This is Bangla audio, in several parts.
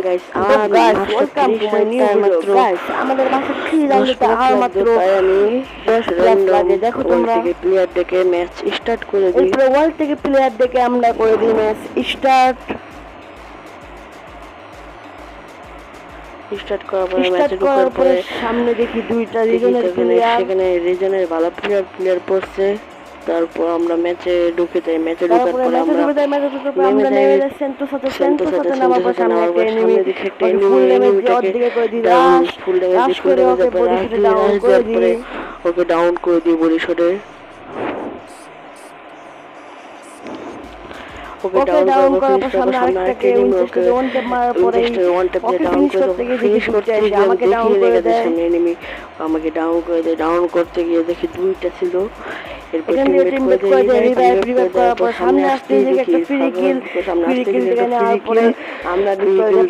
Guys welcome to my new video guys. আমাদের মাসে ফ্রি রাউন্ডে আর মাত্র আমি 10 প্লাস লাগে। দেখো তোমরা থেকে প্লেয়ার ডেকে ম্যাচ স্টার্ট করে দিই। এরপরে ওয়ার্ল্ড থেকে প্লেয়ার ডেকে আমরা করে দিই ম্যাচ স্টার্ট করার পরে ম্যাচে ঢোকার পরে সামনে দেখি দুইটা রিজনের প্লেয়ার, সেখানে রিজনের ভালো প্লেয়ার পড়ছে। তারপর আমরা ম্যাচে ঢুকে যাই। ম্যাচে ঢোকার পরে আমরা নেমে যাই সেন্টোর সাথে নামার পর সামনে একটা এনিমি দেখে একটা ফুল ড্যামেজ দিয়ে অর্ধেকে করে দিই। রাশ করে ওকে বডি শটে ডাউন করে দিই। ওকে ডাউন করে দিই বডি শটে। ওকে ডাউন করার পর সামনে আরেকটাকে ওয়ান ট্যাপ মারার পরে ওকে ফিনিশ করতে গিয়ে আমাকে ডাউন করে দেয়। এনিমি আমাকে ডাউন করে দেয়। ডাউন করতে গিয়ে দেখি দুইটা ছিল। এরপর টিমমেট করে দেয় রিভাইভ করার পর সামনে আসতে দেখি একটা ফ্রি কিল থেকে নেওয়ার পরে আমরা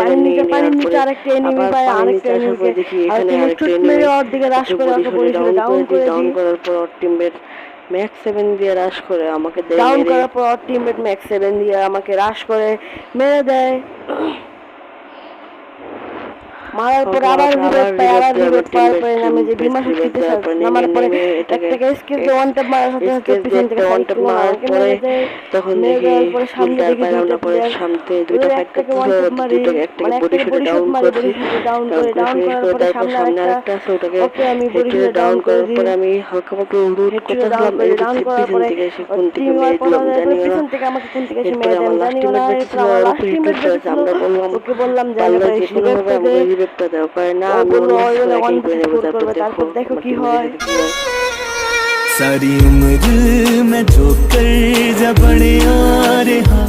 পানির নিচে আরেকটা এনিমি পাই। আরেকটা এনিমিকে দেখি এখানে আরেকটা এনিমি ওর দিকে রাশ করে ওকে ডাউন করার পর টিমমেট ম্যাক্স 7 দিয়ে রাশ করে আমাকে দেয়। ডাউন করার পর টিমমেট ম্যাক্স 7 দিয়ে আমাকে রাশ করে মেরে দেয়। মারার পর আবার রিভাইভ পাওয়ার পরে নামে যে বিমান শক্তিতে নামার পরে একটাকে স্কিল দিয়ে ওয়ান ট্যাপ মারার সাথে পিছন থেকে ওয়ান ট্যাপ মারার পরে তখন দেখি সামনে দেখি দুটো পরে সামনে দুটো ফাইট ওয়ান ট্যাপ মারি মানে একটাকে বডি শট মারি ডাউন করার পরে সামনে আরেকটা আছে ওকে আমি বডি শট ডাউন করার পরে আমি হালকা পাতলা রুট করতেছিলাম। ডাউন করার পরে কোন থেকে মেরে দিলাম জানি না। পিছন থেকে আমাকে কোন থেকে মেরে দেন জানি না। এরপর আমার লাস্ট টিমমেট আমরা বললাম যে আমরা রিভাইভটা দাও করে না। আমি তারপর দেখো কি হয়। सारी उम्र मैं जो कर जा बड़े आ रहा